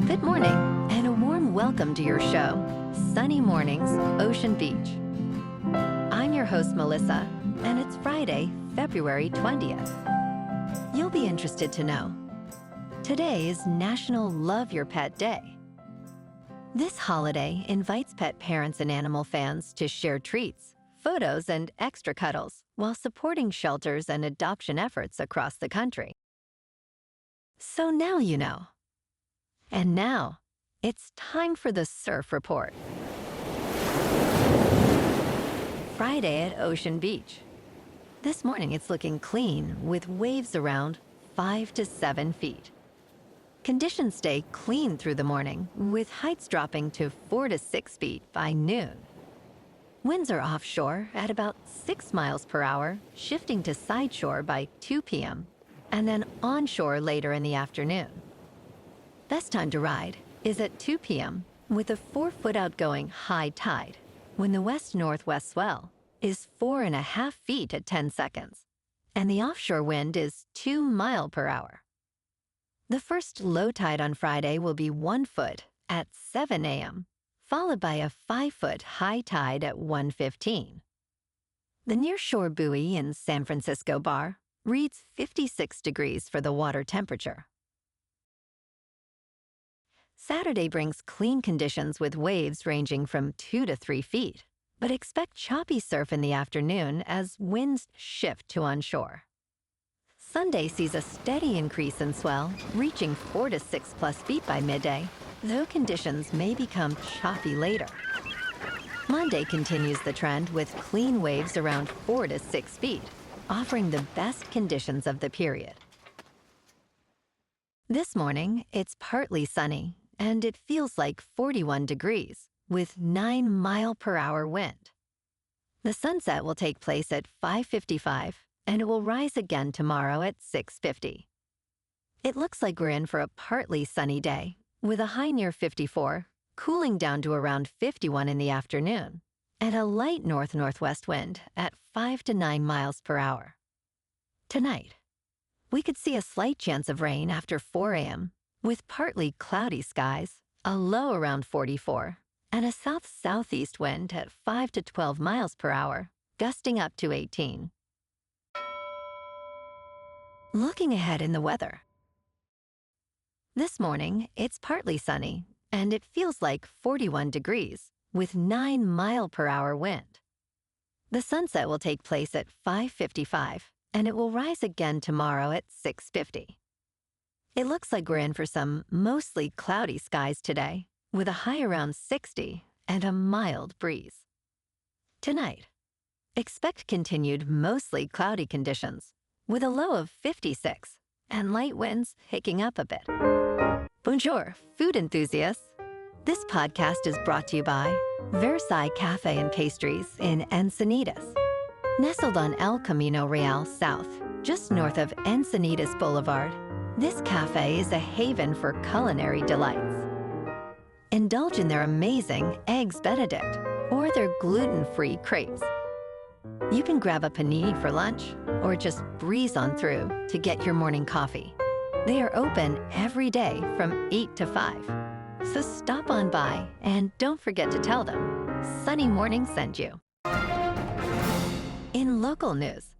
Good morning, and a warm welcome to your show, Sunny Mornings, Ocean Beach. I'm your host, Melissa, and it's Friday, February 20th. You'll be interested to know, today is National Love Your Pet Day. This holiday invites pet parents and animal fans to share treats, photos, and extra cuddles while supporting shelters and adoption efforts across the country. So now you know. And now, it's time for the Surf Report. Friday at Ocean Beach. This morning it's looking clean with waves around 5 to 7 feet. Conditions stay clean through the morning with heights dropping to 4 to 6 feet by noon. Winds are offshore at about 6 miles per hour, shifting to sideshore by 2 p.m. and then onshore later in the afternoon. Best time to ride is at 2 p.m. with a 4-foot outgoing high tide, when the west-northwest swell is 4.5 feet at 10 seconds, and the offshore wind is 2 miles per hour. The first low tide on Friday will be 1 foot at 7 a.m., followed by a 5-foot high tide at 1:15. The nearshore buoy in San Francisco Bar reads 56 degrees for the water temperature. Saturday brings clean conditions with waves ranging from 2 to 3 feet, but expect choppy surf in the afternoon as winds shift to onshore. Sunday sees a steady increase in swell, reaching 4 to 6 plus feet by midday, though conditions may become choppy later. Monday continues the trend with clean waves around 4 to 6 feet, offering the best conditions of the period. This morning, it's partly sunny, and it feels like 41 degrees, with 9 mile per hour wind. The sunset will take place at 5:55, and it will rise again tomorrow at 6:50. It looks like we're in for a partly sunny day, with a high near 54, cooling down to around 51 in the afternoon, and a light north-northwest wind at 5 to 9 miles per hour. Tonight, we could see a slight chance of rain after 4 a.m., with partly cloudy skies, a low around 44, and a south-southeast wind at 5 to 12 miles per hour, gusting up to 18. Looking ahead in the weather. This morning, it's partly sunny, and it feels like 41 degrees, with 9 mile per hour wind. The sunset will take place at 5:55, and it will rise again tomorrow at 6:50. It looks like we're in for some mostly cloudy skies today, with a high around 60 and a mild breeze. Tonight, expect continued mostly cloudy conditions, with a low of 56 and light winds picking up a bit. Bonjour, food enthusiasts. This podcast is brought to you by Versailles Cafe and Pastries in Encinitas. Nestled on El Camino Real South, just north of Encinitas Boulevard, this cafe is a haven for culinary delights. Indulge in their amazing Eggs Benedict or their gluten-free crepes. You can grab a panini for lunch or just breeze on through to get your morning coffee. They are open every day from 8 to 5. So stop on by and don't forget to tell them Sunny Morning sent you. In local news,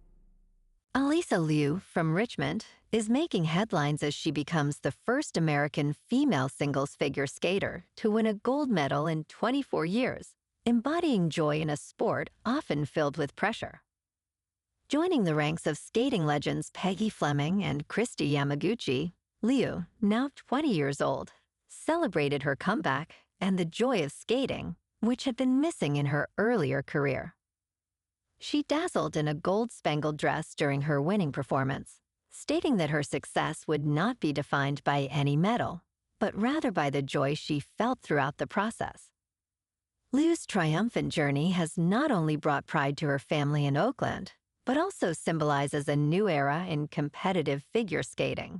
Alysa Liu from Richmond is making headlines as she becomes the first American female singles figure skater to win a gold medal in 24 years, embodying joy in a sport often filled with pressure. Joining the ranks of skating legends Peggy Fleming and Christy Yamaguchi, Liu, now 20 years old, celebrated her comeback and the joy of skating, which had been missing in her earlier career. She dazzled in a gold-spangled dress during her winning performance, stating that her success would not be defined by any medal, but rather by the joy she felt throughout the process. Liu's triumphant journey has not only brought pride to her family in Oakland, but also symbolizes a new era in competitive figure skating.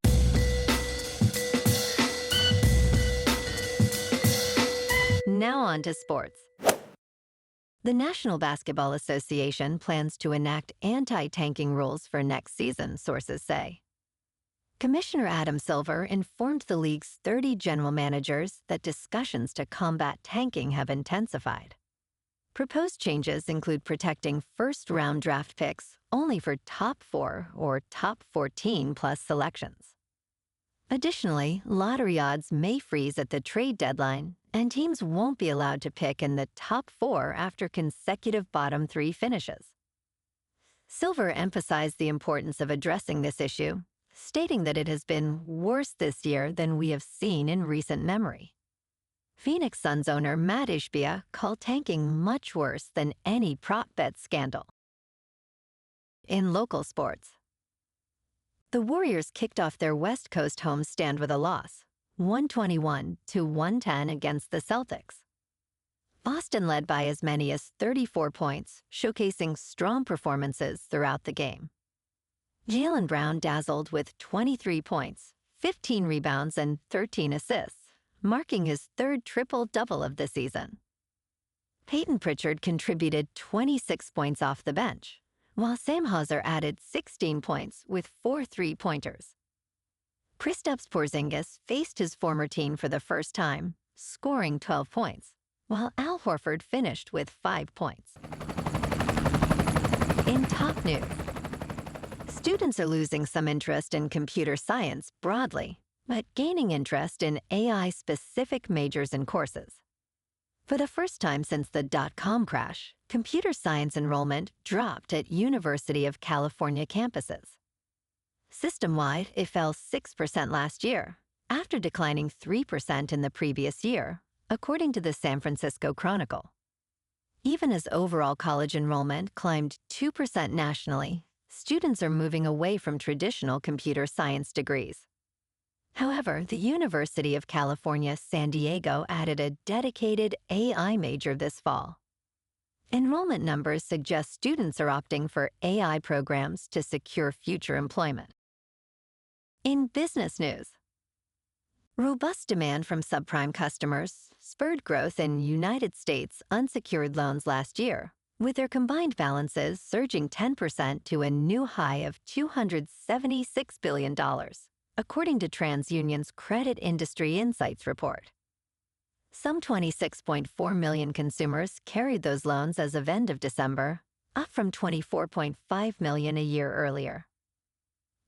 Now on to sports. The National Basketball Association plans to enact anti-tanking rules for next season, sources say. Commissioner Adam Silver informed the league's 30 general managers that discussions to combat tanking have intensified. Proposed changes include protecting first-round draft picks only for top 4 or top 14 plus selections. Additionally, lottery odds may freeze at the trade deadline, and teams won't be allowed to pick in the top 4 after consecutive bottom 3 finishes. Silver emphasized the importance of addressing this issue, stating that it has been worse this year than we have seen in recent memory. Phoenix Suns owner Matt Ishbia called tanking much worse than any prop bet scandal. In local sports, the Warriors kicked off their West Coast homestand with a loss, 121-110 against the Celtics. Boston led by as many as 34 points, showcasing strong performances throughout the game. Jaylen Brown dazzled with 23 points, 15 rebounds, and 13 assists, marking his third triple-double of the season. Peyton Pritchard contributed 26 points off the bench, while Sam Hauser added 16 points with 4 three-pointers. Kristaps Porzingis faced his former team for the first time, scoring 12 points, while Al Horford finished with 5 points. In top news, students are losing some interest in computer science broadly, but gaining interest in AI-specific majors and courses. For the first time since the dot-com crash, computer science enrollment dropped at University of California campuses. System-wide, it fell 6% last year, after declining 3% in the previous year, according to the San Francisco Chronicle. Even as overall college enrollment climbed 2% nationally, students are moving away from traditional computer science degrees. However, the University of California, San Diego added a dedicated AI major this fall. Enrollment numbers suggest students are opting for AI programs to secure future employment. In business news, robust demand from subprime customers spurred growth in United States unsecured loans last year, with their combined balances surging 10% to a new high of $276 billion. According to TransUnion's Credit Industry Insights report. Some 26.4 million consumers carried those loans as of end of December, up from 24.5 million a year earlier.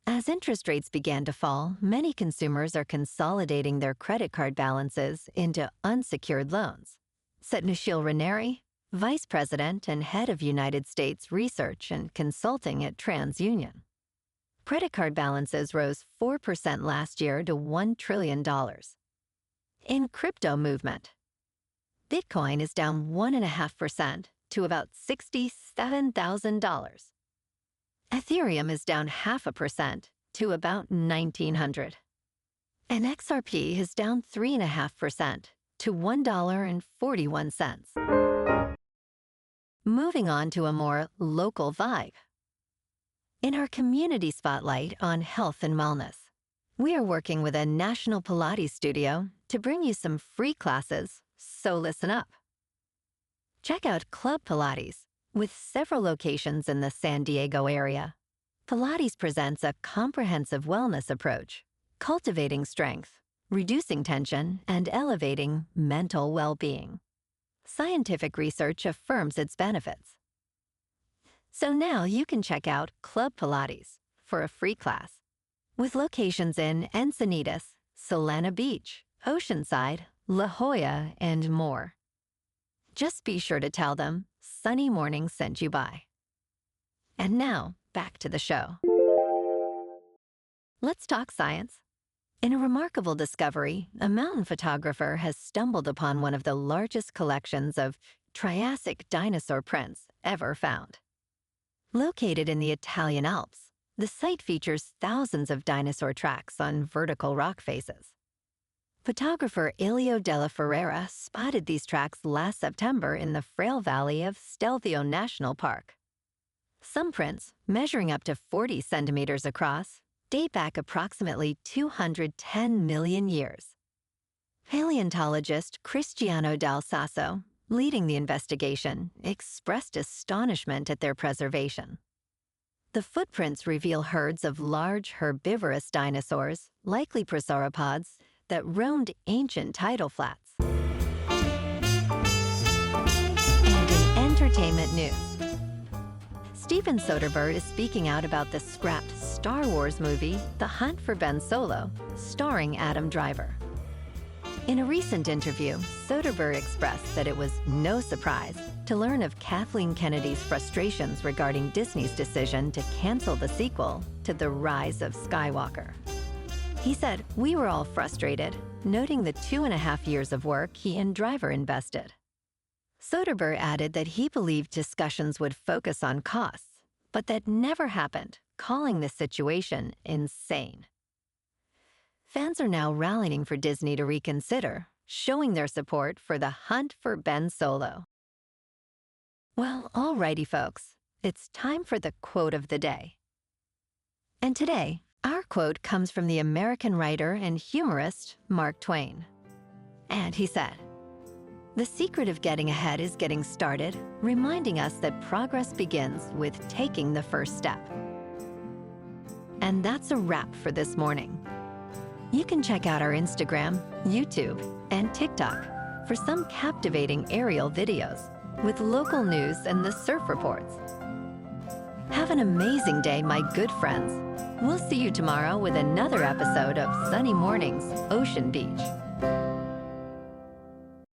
As interest rates began to fall, many consumers are consolidating their credit card balances into unsecured loans, said Nishil Raneri, Vice President and Head of United States Research and Consulting at TransUnion. Credit card balances rose 4% last year to $1 trillion. In crypto movement, Bitcoin is down 1.5% to about $67,000. Ethereum is down 0.5% to about $1,900. And XRP is down 3.5% to $1.41. Moving on to a more local vibe. In our community spotlight on health and wellness, we are working with a national Pilates studio to bring you some free classes, so listen up. Check out Club Pilates, with several locations in the San Diego area. Pilates presents a comprehensive wellness approach, cultivating strength, reducing tension, and elevating mental well-being. Scientific research affirms its benefits. So now you can check out Club Pilates for a free class, with locations in Encinitas, Solana Beach, Oceanside, La Jolla, and more. Just be sure to tell them Sunny Morning sent you by. And now, back to the show. Let's talk science. In a remarkable discovery, a mountain photographer has stumbled upon one of the largest collections of Triassic dinosaur prints ever found. Located in the Italian Alps, the site features thousands of dinosaur tracks on vertical rock faces. Photographer Elio della Ferrera spotted these tracks last September in the Frail Valley of Stelvio National Park. Some prints, measuring up to 40 centimeters across, date back approximately 210 million years. Paleontologist Cristiano Dal Sasso, leading the investigation, expressed astonishment at their preservation. The footprints reveal herds of large herbivorous dinosaurs, likely prosauropods, that roamed ancient tidal flats. And in entertainment news, Steven Soderbergh is speaking out about the scrapped Star Wars movie, The Hunt for Ben Solo, starring Adam Driver. In a recent interview, Soderbergh expressed that it was no surprise to learn of Kathleen Kennedy's frustrations regarding Disney's decision to cancel the sequel to The Rise of Skywalker. He said, "We were all frustrated," noting the 2.5 years of work he and Driver invested. Soderbergh added that he believed discussions would focus on costs, but that never happened, calling the situation insane. Fans are now rallying for Disney to reconsider, showing their support for The Hunt for Ben Solo. Well, alrighty, folks, it's time for the quote of the day. And today, our quote comes from the American writer and humorist Mark Twain. And he said, "The secret of getting ahead is getting started, reminding us that progress begins with taking the first step." And that's a wrap for this morning. You can check out our Instagram, YouTube, and TikTok for some captivating aerial videos with local news and the surf reports. Have an amazing day, my good friends. We'll see you tomorrow with another episode of Sunny Mornings, Ocean Beach.